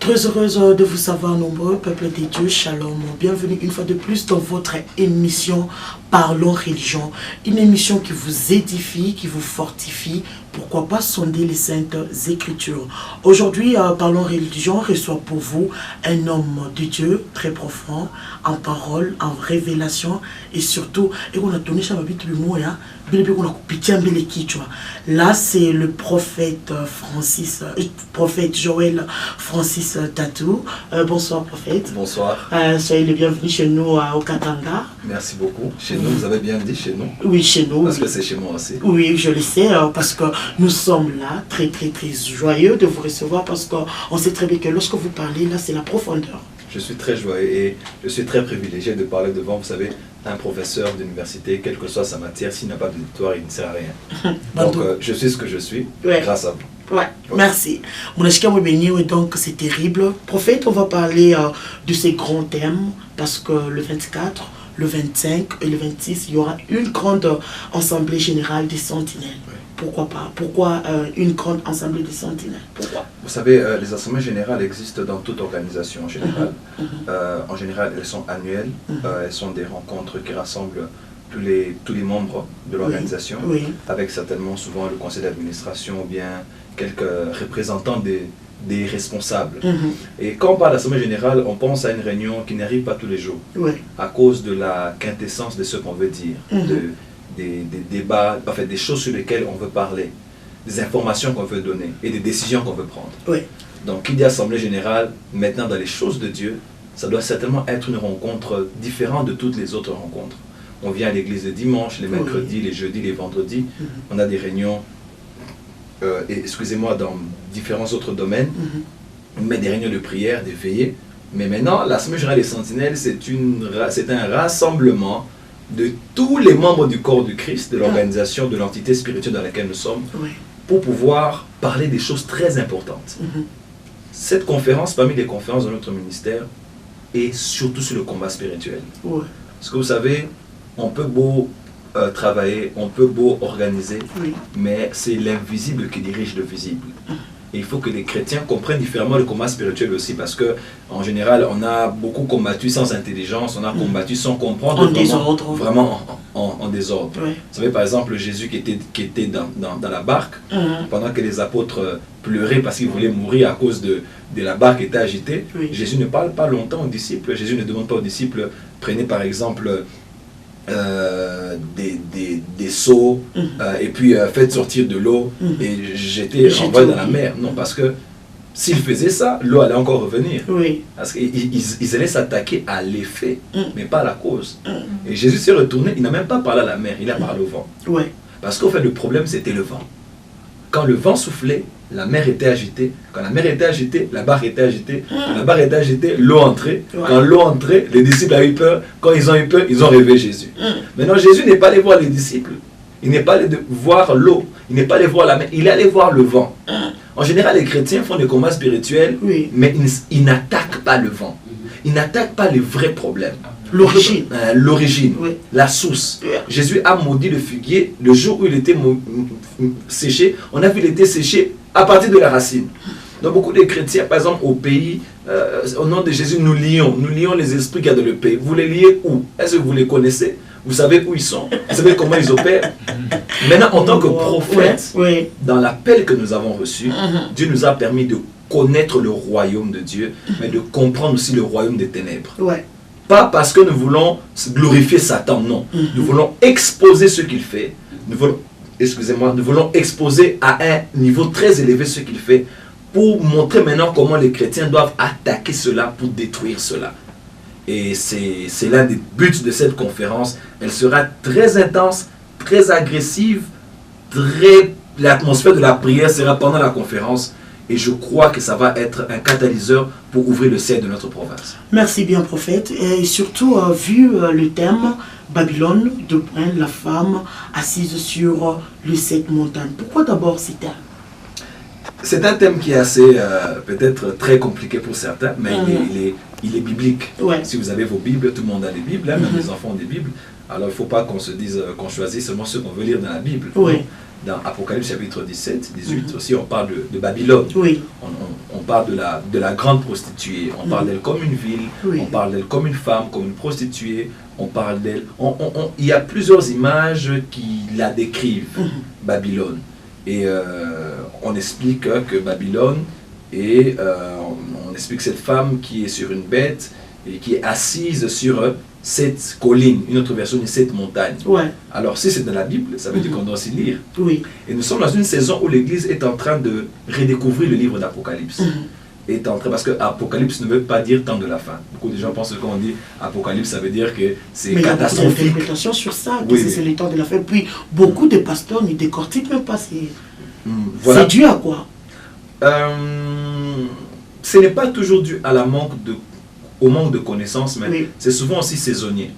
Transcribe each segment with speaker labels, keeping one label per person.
Speaker 1: Très heureuse de vous savoir nombreux, peuple des dieux, shalom. Bienvenue une fois de plus dans votre émission Parlons Religion. Une émission qui vous édifie, qui vous fortifie. Pourquoi pas sonder les saintes écritures. Aujourd'hui, Parlons Religion reçoit pour vous un homme de Dieu très profond, en parole, en révélation et surtout, et on a donné ça là, c'est le prophète prophète Joël Francis Tatou. Bonsoir prophète.
Speaker 2: Bonsoir.
Speaker 1: Soyez le bienvenu chez nous au Katanga.
Speaker 2: Merci beaucoup. Chez nous, vous avez bien dit chez nous?
Speaker 1: Oui, chez nous.
Speaker 2: Parce que c'est chez moi aussi.
Speaker 1: Oui, je le sais, parce que nous sommes là, très joyeux de vous recevoir, parce qu'on sait très bien que lorsque vous parlez, là, c'est la profondeur.
Speaker 2: Je suis très joyeux et je suis très privilégié de parler devant, vous savez, un professeur d'université, quelle que soit sa matière, s'il n'a pas de victoire, il ne sert à rien. Donc, je suis ce que je suis, grâce à vous.
Speaker 1: Ouais, merci. Donc, c'est terrible. Prophète, on va parler de ces grands thèmes, parce que le 24, le 25 et le 26, il y aura une grande assemblée générale des sentinelles. Oui. Pourquoi pas? Pourquoi une grande assemblée des sentinelles? Pourquoi?
Speaker 2: Vous savez, les assemblées générales existent dans toute organisation en général. En général, elles sont annuelles. Elles sont des rencontres qui rassemblent tous les membres de l'organisation, avec certainement souvent le conseil d'administration ou bien quelques représentants des responsables. Et quand on parle d'assemblée générale, on pense à une réunion qui n'arrive pas tous les jours, à cause de la quintessence de ce qu'on veut dire, des débats, en fait, des choses sur lesquelles on veut parler, des informations qu'on veut donner et des décisions qu'on veut prendre. Donc, qui dit assemblée générale, maintenant dans les choses de Dieu, ça doit certainement être une rencontre différente de toutes les autres rencontres. On vient à l'église le dimanche, les mercredis, les jeudis, les vendredis. On a des réunions, excusez-moi, dans différents autres domaines. On met des réunions de prière, des veillées. Mais maintenant, l'Assemblée générale des sentinelles, c'est un rassemblement de tous les membres du corps du Christ, de l'organisation, de l'entité spirituelle dans laquelle nous sommes, pour pouvoir parler des choses très importantes. Cette conférence, parmi les conférences de notre ministère, est surtout sur le combat spirituel. Parce que vous savez, on peut beau travailler, on peut beau organiser, mais c'est l'invisible qui dirige le visible. Et il faut que les chrétiens comprennent différemment le combat spirituel aussi, parce que en général, on a beaucoup combattu sans intelligence, on a combattu sans comprendre, vraiment en désordre. Vous savez, par exemple, Jésus qui était dans la barque, pendant que les apôtres pleuraient parce qu'ils voulaient mourir à cause de la barque était agitée, Jésus ne parle pas longtemps aux disciples. Jésus ne demande pas aux disciples, prenez par exemple des seaux et puis faites sortir de l'eau et jetez dans la mer. Non, parce que s'ils faisaient ça, l'eau allait encore revenir. Parce qu'ils allaient s'attaquer à l'effet, mais pas à la cause. Et Jésus s'est retourné, il n'a même pas parlé à la mer, il a parlé au vent. Parce qu'au fait, le problème, c'était le vent. Quand le vent soufflait, la mer était agitée. Quand la mer était agitée, la barque était agitée. Quand la barque était agitée, l'eau entrait. Quand l'eau entrait, les disciples avaient eu peur. Quand ils ont eu peur, ils ont rêvé Jésus. Maintenant, Jésus n'est pas allé voir les disciples. Il n'est pas allé voir l'eau. Il n'est pas allé voir la mer. Il est allé voir le vent. En général, les chrétiens font des combats spirituels, mais ils n'attaquent pas le vent. Ils n'attaquent pas les vrais problèmes. L'origine, la source. Jésus a maudit le figuier le jour où il était séché. On a vu qu'il était séché à partir de la racine. Donc beaucoup de chrétiens, par exemple au pays, au nom de Jésus, nous lions les esprits qu'il y a dans le pays. Vous les liez où? Est-ce que vous les connaissez? Vous savez où ils sont? Vous savez comment ils opèrent? Maintenant, en tant que prophète, dans l'appel que nous avons reçu, Dieu nous a permis de connaître le royaume de Dieu, mais de comprendre aussi le royaume des ténèbres. Pas parce que nous voulons glorifier Satan, non. Nous voulons exposer ce qu'il fait. Nous voulons exposer à un niveau très élevé ce qu'il fait pour montrer maintenant comment les chrétiens doivent attaquer cela pour détruire cela. Et c'est l'un des buts de cette conférence. Elle sera très intense, très agressive, l'atmosphère de la prière sera pendant la conférence. Et je crois que ça va être un catalyseur pour ouvrir le ciel de notre province.
Speaker 1: Merci bien, prophète. Et surtout, vu le thème, Babylone, la femme assise sur les 7 montagnes. Pourquoi d'abord ces thèmes?
Speaker 2: C'est un thème qui est assez, peut-être très compliqué pour certains, mais il est biblique. Si vous avez vos Bibles, tout le monde a des Bibles, même les enfants ont des Bibles. Alors il ne faut pas qu'on se dise qu'on choisit seulement ce qu'on veut lire dans la Bible. Dans Apocalypse chapitre 17, 18 aussi, on parle de Babylone. On parle de la grande prostituée, on parle d'elle comme une ville, on parle d'elle comme une femme, comme une prostituée, on parle d'elle... Il y a plusieurs images qui la décrivent, Babylone. Et on explique que Babylone est... on explique cette femme qui est sur une bête et qui est assise sur cette colline, une autre version de cette montagne. Ouais. Alors si c'est dans la Bible, ça veut dire qu'on doit aussi lire. Oui. Et nous sommes dans une saison où l'Église est en train de redécouvrir le livre d'Apocalypse. Parce que Apocalypse ne veut pas dire temps de la fin. Beaucoup de gens pensent que quand on dit Apocalypse, ça veut dire que c'est catastrophique. Mais il y a beaucoup d'interprétations sur ça, que c'est le temps de la fin. Puis beaucoup de pasteurs ne décortiquent même pas. C'est dû à quoi?
Speaker 3: Ce n'est pas toujours dû à au manque de connaissances, mais c'est souvent aussi saisonnier.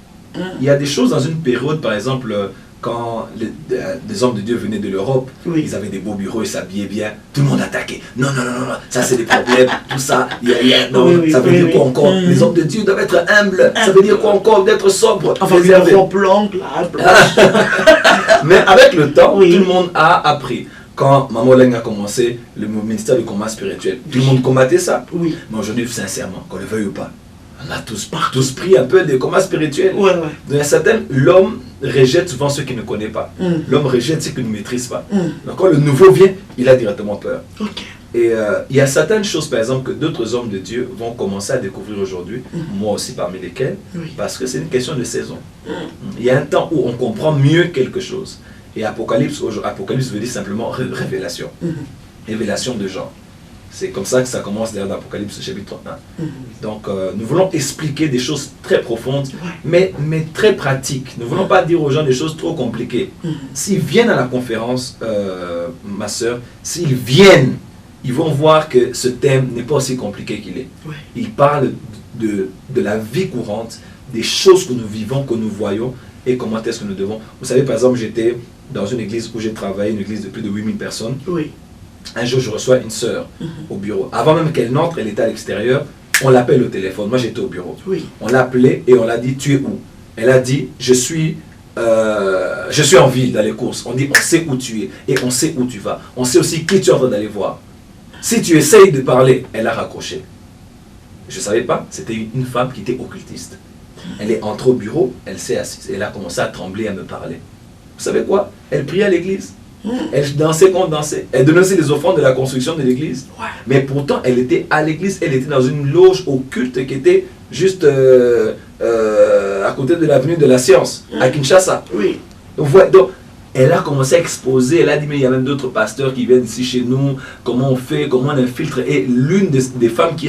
Speaker 3: Il y a des choses dans une période, par exemple, quand des hommes de Dieu venaient de l'Europe, ils avaient des beaux bureaux, ils s'habillaient bien, tout le monde attaquait. Non, ça c'est des problèmes, tout ça, ça veut dire quoi encore? Les hommes de Dieu doivent être humbles, ça veut dire quoi encore? D'être sobres.
Speaker 1: Enfin,
Speaker 3: mais avec le temps, tout le monde a appris. Quand Maman Leng a commencé le ministère du combat spirituel, tout le monde combattait ça. Oui. Mais aujourd'hui, sincèrement, qu'on le veuille ou pas, on a tous pris un peu des combats spirituels. Dans certaines, l'homme rejette souvent ceux qu'il ne connaît pas. L'homme rejette ceux qu'il ne maîtrise pas. Donc quand le nouveau vient, il a directement peur. Et il y a certaines choses, par exemple, que d'autres hommes de Dieu vont commencer à découvrir aujourd'hui, moi aussi parmi lesquels, parce que c'est une question de saison. Il y a un temps où on comprend mieux quelque chose. Et Apocalypse veut dire simplement révélation. Révélation de genre. C'est comme ça que ça commence derrière l'Apocalypse chapitre 1. Donc nous voulons expliquer des choses très profondes, mais très pratiques. Nous ne voulons pas dire aux gens des choses trop compliquées. S'ils viennent à la conférence, ma soeur, s'ils viennent, ils vont voir que ce thème n'est pas aussi compliqué qu'il est. Il parle de la vie courante, des choses que nous vivons, que nous voyons, et comment est-ce que nous devons. Vous savez, par exemple, j'étais dans une église où j'ai travaillé, une église de plus de 8000 personnes. Un jour, je reçois une sœur au bureau. Avant même qu'elle n'entre, elle était à l'extérieur. On l'appelle au téléphone. Moi, j'étais au bureau. On l'a appelée et on l'a dit, tu es où? Elle a dit, je suis en ville dans les courses. On dit, on sait où tu es et on sait où tu vas. On sait aussi qui tu es en train d'aller voir. Si tu essayes de parler, elle a raccroché. Je ne savais pas, c'était une femme qui était occultiste. Elle est entrée au bureau, elle s'est assise. Elle a commencé à trembler, à me parler. Vous savez quoi? Elle priait à l'église. Elle dansait comme dansait. Elle donnait aussi les offrandes de la construction de l'église. Mais pourtant, elle était à l'église. Elle était dans une loge occulte qui était juste à côté de l'avenue de la Science, à Kinshasa. Donc, elle a commencé à exposer. Elle a dit, mais il y a même d'autres pasteurs qui viennent ici chez nous. Comment on fait? Comment on infiltre? Et l'une des femmes qui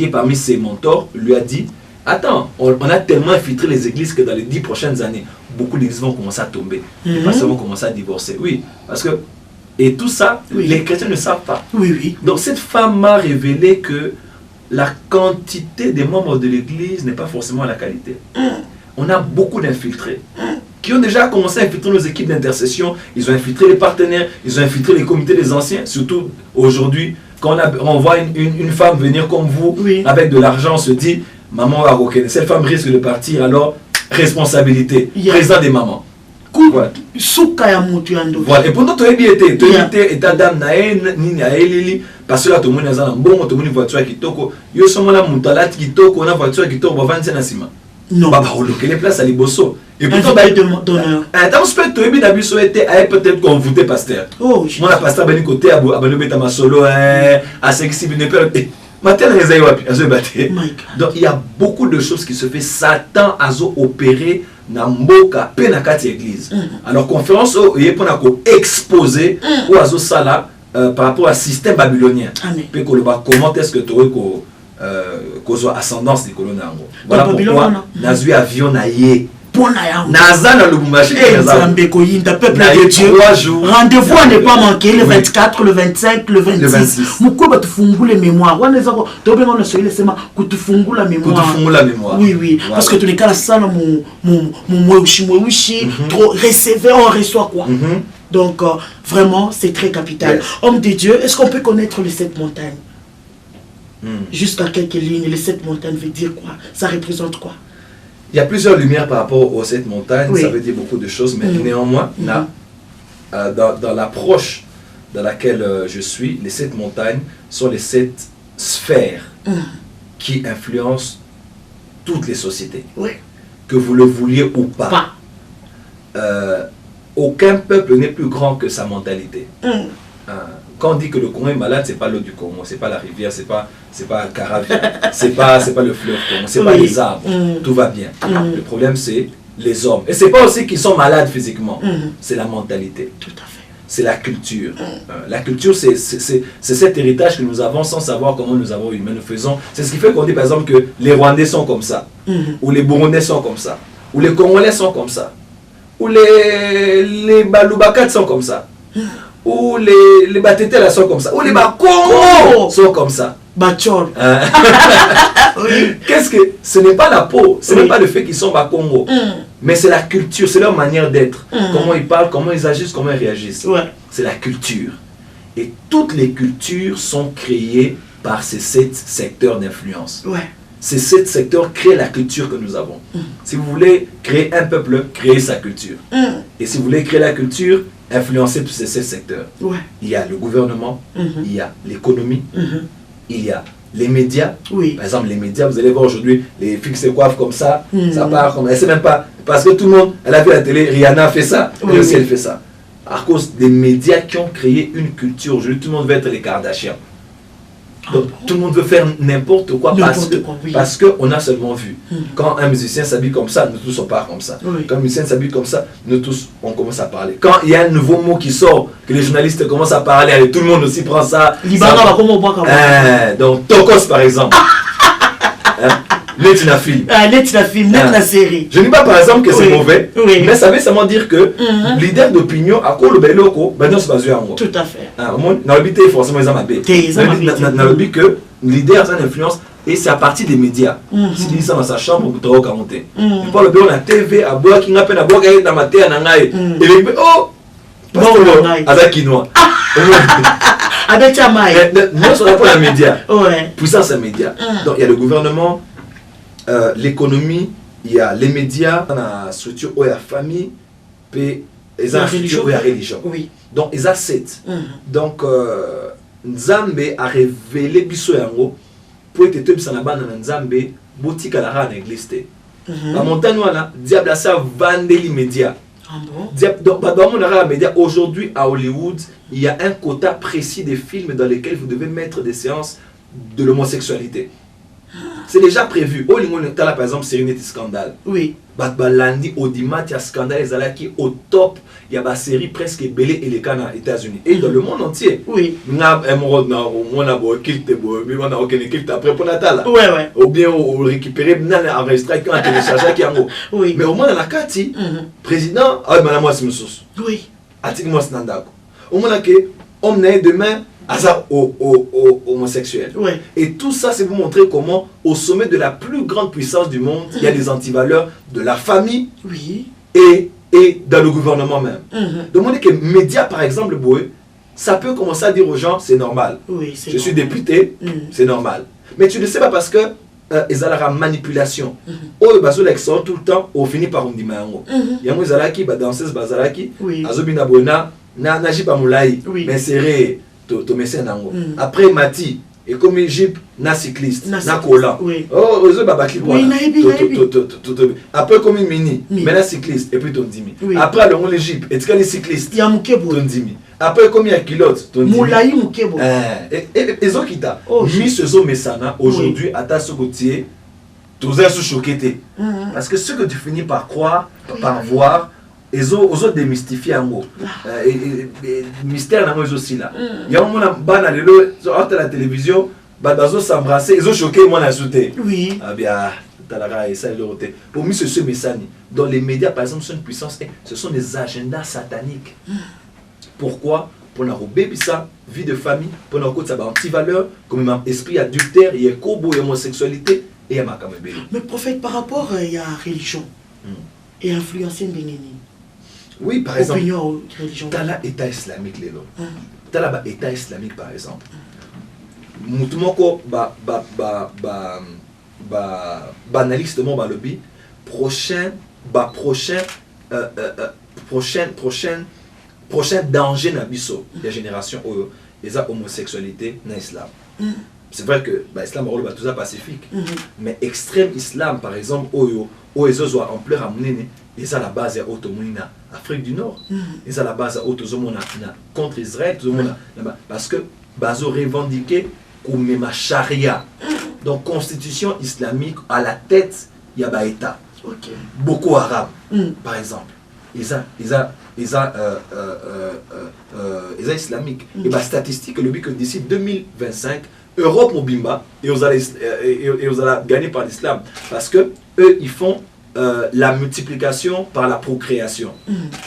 Speaker 3: est parmi ses mentors lui a dit, attends, on a tellement infiltré les églises que dans les 10 prochaines années, beaucoup d'églises vont commencer à tomber. Les pasteurs vont commencer à divorcer. Oui, parce que... Et tout ça, les chrétiens ne savent pas. Donc cette femme m'a révélé que la quantité des membres de l'église n'est pas forcément la qualité. On a beaucoup d'infiltrés qui ont déjà commencé à infiltrer nos équipes d'intercession. Ils ont infiltré les partenaires, ils ont infiltré les comités des anciens. Surtout aujourd'hui, quand on voit une femme venir comme vous, avec de l'argent, on se dit... Maman a reconnu. Cette femme risque de partir, alors responsabilité. Président des mamans.
Speaker 1: Voilà.
Speaker 3: Et pourtant, tu as bien été. Tu as été état d'âme, parce que là, tout le monde est en bon, tout le monde est voiture qui toque. Yo sommes là, moutalat qui toque, on a voiture qui toque, on va vendre ciment. Non. Bah, on les places à l'Ibosso. Et pourtant, attends, je peux te dire, Dabiso était peut-être convoûté pasteur. Oh, moi, la pasteur, ben, côté, à Benobeta solo, à 5-6 minutes. Donc il y a beaucoup de choses qui se font. Satan a opéré dans Mboka, Penakati église. Alors conférence il est pour exposer ou azo sala par rapport au système babylonien. Comment est-ce que tu as ascendance des colons? Voilà pourquoi Nazui avion naïe. Nazana le Bumbashi,
Speaker 1: peuple de Dieu. Rendez-vous à ne pas manquer le 24, le 25, le 26. Pourquoi tu fongues les mémoires? La mémoire. Oui. Parce que tu n'es qu'à ça, mon recevez, on reçoit quoi. Donc, vraiment, c'est très capital. Homme de Dieu, est-ce qu'on peut connaître les 7 montagnes? Jusqu'à quelques lignes, les 7 montagnes veut dire quoi? Ça représente quoi?
Speaker 3: Il y a plusieurs lumières par rapport aux 7 montagnes, ça veut dire beaucoup de choses, mais néanmoins, dans l'approche dans laquelle je suis, les 7 montagnes sont les 7
Speaker 2: sphère qui influence toutes les sociétés. Que vous le vouliez ou pas. Aucun peuple n'est plus grand que sa mentalité. Quand on dit que le Congo est malade, c'est pas l'eau du Congo, c'est pas la rivière, c'est pas Caravia, c'est pas le fleuve Congo, c'est pas les arbres. Tout va bien. Le problème c'est les hommes. Et c'est pas aussi qu'ils sont malades physiquement, c'est la mentalité.
Speaker 1: Tout à fait.
Speaker 2: C'est la culture. La culture, c'est cet héritage que nous avons sans savoir comment nous avons eu. Mais nous faisons. C'est ce qui fait qu'on dit par exemple que les Rwandais sont comme ça, ou les Burundais sont comme ça, ou les Congolais sont comme ça, ou les Balubakats sont comme ça, ou les Batetela sont comme ça, ou les Bakongo sont comme ça.
Speaker 1: Bachor.
Speaker 2: Qu'est-ce que ce n'est pas la peau, ce n'est pas le fait qu'ils sont Bakongo, mais c'est la culture, c'est leur manière d'être, comment ils parlent, comment ils agissent, comment ils réagissent. C'est la culture. Et toutes les cultures sont créées par ces 7 secteurs d'influence. Ces 7 secteurs créent la culture que nous avons. Si vous voulez créer un peuple, créez sa culture. Et si vous voulez créer la culture, influencez tous ces 7 secteurs. Il y a le gouvernement, il y a l'économie, il y a les médias. Par exemple, les médias, vous allez voir aujourd'hui, les filles se coiffent comme ça, ça part comme... Elle ne sait même pas, parce que tout le monde, elle a vu à la télé, Rihanna fait ça, elle aussi elle fait ça. À cause des médias qui ont créé une culture, aujourd'hui tout le monde veut être les Kardashians. Donc tout le monde veut faire n'importe quoi parce qu'on a seulement vu. Quand un musicien s'habille comme ça, nous tous on part comme ça. Quand un musicien s'habille comme ça, nous tous on commence à parler. Quand il y a un nouveau mot qui sort, que les journalistes commencent à parler, et tout le monde aussi prend ça. Donc Tokos par exemple. Netina film.
Speaker 1: Netina série.
Speaker 2: Je ne dis pas par exemple que c'est mauvais, mais ça veut seulement dire que leader d'opinion à quoi le beloko, ben non c'est pas yango.
Speaker 1: Tout à fait.
Speaker 2: Dans le but forcément ils ont ma bête. Dans le but que leader a une influence et c'est à partir des médias. Si tu dis ça dans sa chambre, vous trouvez qu'à monter. Pas le bureau la TV à boire qui n'a pas à boire dans ma terre nangaï. Et les oh bon avec quinoa.
Speaker 1: Avec Chamaï.
Speaker 2: Nous sommes pour les médias. Puissance des médias. Donc il y a le gouvernement. L'économie, il y a les médias, il y a la structure où il y a la famille, puis il y a la structure où il y a la religion. Donc, il y a 7. Donc, Nzambe a révélé Bisso Yango pour être tout ça dans Nzambe, boutique à la rane église. La montagne, diable a ça vendre les médias. Donc, dans les médias, aujourd'hui à Hollywood, il y a un quota précis des films dans lesquels vous devez mettre des séances de l'homosexualité. C'est déjà prévu. Au par exemple, Serenity Scandal. Lundi, Audimat, il y a Scandal, qui au top. Il y a une série presque belée et les cas aux États-Unis. Et dans le monde entier. On a après pour Natal. Ou bien on récupérer, on a enregistré, on a téléchargé. Mais au moins, dans la carte, président, madame, moi, c'est une source. Moi, c'est un au moins, on est demain. Homosexuels. Et tout ça, c'est pour montrer comment, au sommet de la plus grande puissance du monde, il y a des antivaleurs de la famille et dans le gouvernement même. Donc, on dit que les médias, par exemple, ça peut commencer à dire aux gens, c'est normal. Je suis député, c'est normal. Mais tu ne sais pas parce que ils ont la manipulation. Oh, ils sont tout le temps, on finit par on dit il y a des danseuse bazalaki, azobina bona, naji pa moulai, mais c'est après Mati et comme Égypte na cycliste na cola oh réseau babaki après comme mini mais na cycliste et puis ton dimi après le l'Égypte et tu connais cycliste
Speaker 1: ya mukebo
Speaker 2: ton dimi après comme il y a kilote ton dimi
Speaker 1: moulayi mukebo
Speaker 2: et zokita mi ce mesana aujourd'hui à ta sokotier tous un sous choqué parce que ce que tu finis par croire par voir ils ont démystifié un mot. Mystère n'a pas aussi là. Il y a un moment où la télévision, ils ont s'embrassé, ils ont choqué, moi on a sauté. Ah bien, pour moi, c'est ce message. Dans les médias, par exemple, sont une puissance, ce sont des agendas sataniques. Pourquoi? Pour nous bébé ça, vie de famille, pour nous côté ça anti-valeur, comme un esprit adultère, il y a kobo, il y a homosexualité et il y a makamébé.
Speaker 1: Mais prophète, par rapport à la religion et influencer Bénéni.
Speaker 2: Oui, par exemple, dans l'État islamique, dans l'État islamique, par exemple, Moutoumoko, banalistement, prochain danger dans la génération, les homosexualité dans l'islam.
Speaker 3: c'est vrai que l'islam est tout ça pacifique. Mais extrême islam, par exemple, où ils ont ampleur à mener, ils ont la base à Otomouina, Afrique du Nord. Ils ont la base à Otomouina contre Israël. Parce que ils ont revendiqué comme ma charia. Donc, constitution islamique, à la tête, il y a l'État. Boko Haram, par exemple. Ils ont islamique. Et la statistique, le but que d'ici 2025, Europe Mobimba, et vous allez gagner par l'islam. Parce que eux, ils font la multiplication par la procréation.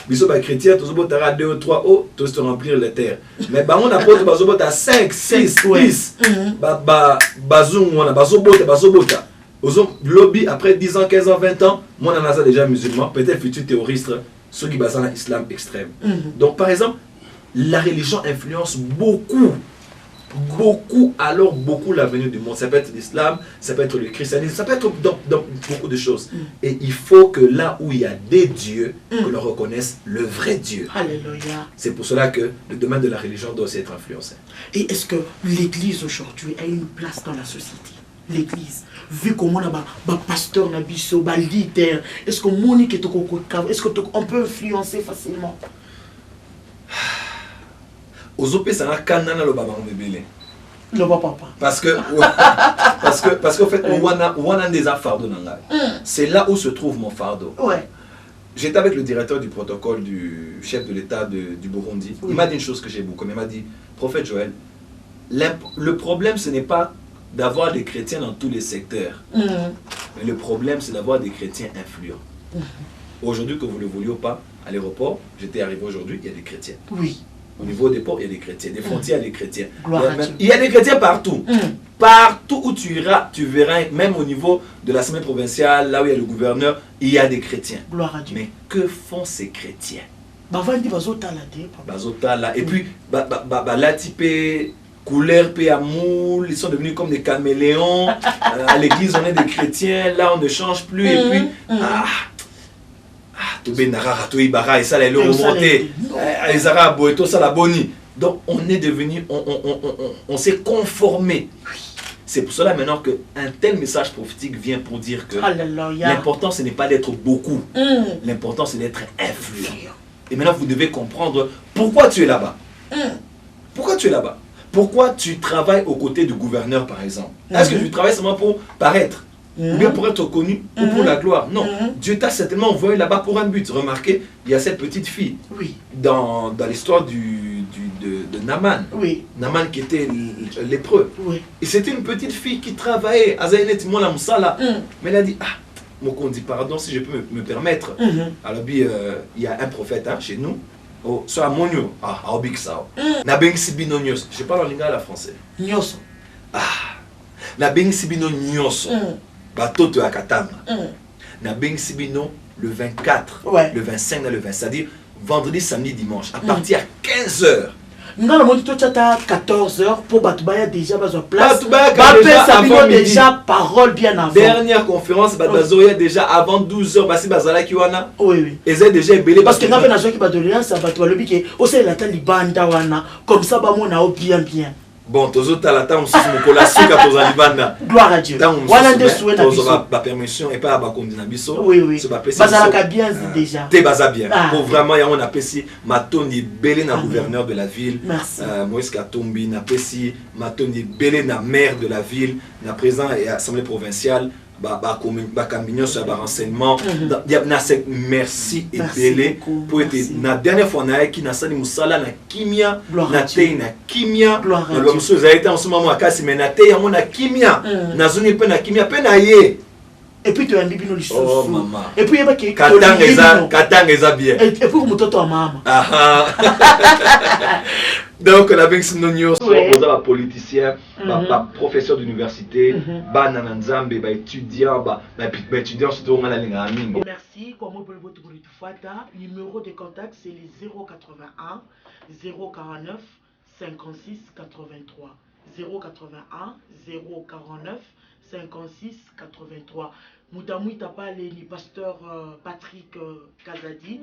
Speaker 3: Ils sont chrétiens, tous les 2 ou 3 eaux, tous se remplir les terres. Mais on a pas 5, 6, 10. Lobby après 10 ans, 15 ans, 20 ans, moi on a déjà musulman, peut-être futur terroriste, ceux qui basent dans l'islam extrême. Donc par exemple, la religion influence beaucoup l'avenir du monde. Ça peut être l'islam, ça peut être le christianisme, ça peut être dans beaucoup de choses. Et il faut que là où il y a des dieux, que l'on reconnaisse le vrai Dieu.
Speaker 1: Alléluia.
Speaker 3: C'est pour cela que le domaine de la religion doit aussi être influencé.
Speaker 1: Et est-ce que l'Église aujourd'hui a une place dans la société? L'Église, vu comment on a un pasteur, un leader, est-ce qu'on peut influencer facilement? Le papa.
Speaker 3: Parce que en fait, on a des fardeaux. C'est là où se trouve mon fardeau.
Speaker 1: Ouais.
Speaker 3: J'étais avec le directeur du protocole du chef de l'État du Burundi. Il m'a dit une chose que j'ai beaucoup. Il m'a dit, prophète Joël, le problème ce n'est pas d'avoir des chrétiens dans tous les secteurs. Mais le problème c'est d'avoir des chrétiens influents. Aujourd'hui, que vous ne le vouliez pas, à l'aéroport, j'étais arrivé aujourd'hui, il y a des chrétiens.
Speaker 1: Oui.
Speaker 3: Au niveau des ports, il y a des chrétiens. Des frontières, il y a des chrétiens. Il y a des chrétiens partout. Partout où tu iras, tu verras, même au niveau de la semaine provinciale, là où il y a le gouverneur, il y a des chrétiens.
Speaker 1: Gloire à Dieu.
Speaker 3: Mais que font ces chrétiens? Et puis, là, typé couleur, paix, amour, ils sont devenus comme des caméléons. À l'église, on est des chrétiens, là, on ne change plus. Et puis, donc on est devenu, on s'est conformé. C'est pour cela maintenant qu'un tel message prophétique vient pour dire que l'important ce n'est pas d'être beaucoup, l'important c'est d'être influent. Et maintenant vous devez comprendre pourquoi tu es là-bas. Pourquoi tu es là-bas? Pourquoi tu travailles aux côtés du gouverneur par exemple? Est-ce que tu travailles seulement pour paraître? Ou bien pour être connu, ou pour la gloire. Non, Dieu t'a certainement envoyé là-bas pour un but. Remarquez, il y a cette petite fille dans l'histoire de Naaman. Naaman qui était lépreux. Et c'était une petite fille qui travaillait à Zaïnet Mola Moussala. Mais elle a dit, mon qu'on dit pardon si je peux me permettre. Alors il y a un prophète chez nous. Soit à Monio, à Obixao. Nabeng Sibino Nyos. Je parle en lingala la français.
Speaker 1: Nyos.
Speaker 3: Nabeng Sibino Nyos. Batoto à Katanga. Na Beng Sibino le 24, le 25, le 20, c'est-à-dire vendredi, samedi, dimanche, à partir à 15h.
Speaker 1: Nous avons dit 14h pour Batubaya déjà besoin de place.
Speaker 3: Batubaya
Speaker 1: déjà parole bien avant.
Speaker 3: Dernière conférence, Batazoya déjà avant 12h, Basi Bazala Kiwana.
Speaker 1: Oui.
Speaker 3: Et c'est déjà belé
Speaker 1: parce que nous avons qui Batolien, ça va toi le biquet. Aussi la Talibanda wana comme ça ba mon a bien.
Speaker 3: Bon, tozo talata on sous mokola suka toza libanda.
Speaker 1: Gloire à Dieu.
Speaker 3: Voilà de souhait na biso. Ba permission et pas abakondi na biso.
Speaker 1: Oui. Bazala ka bien déjà.
Speaker 3: Te baza bien. Pour vraiment ya on apprécie Matoni belé na gouverneur de la ville.
Speaker 1: Merci.
Speaker 3: Moïse Katumbi na apprécie Matoni belé na maire de la ville, na président et assemblée provinciale. Renseignement. Merci et belé pour être la dernière fois qui n'a sali musala na kimia na te na kimia na lo muso zaita en ce moment akasi mais na te ya mona kimia na zuni pe na kimia pe na ye.
Speaker 1: Et puis tu as un bibino liso.
Speaker 3: Oh maman.
Speaker 1: Et puis il y a qui
Speaker 3: katanga bien.
Speaker 1: Et puis comme toto à maman.
Speaker 3: Donc on a bien ce nom un politicien, professeur d'université, banananzambe, étudiant, étudiant surtout on a la ligne.
Speaker 1: Merci. Comment vous pouvez votre fata? Numéro de contact c'est les 081 049 56 83 081 049 56 83. Moutamou Tapale, le pasteur Patrick Kazadi.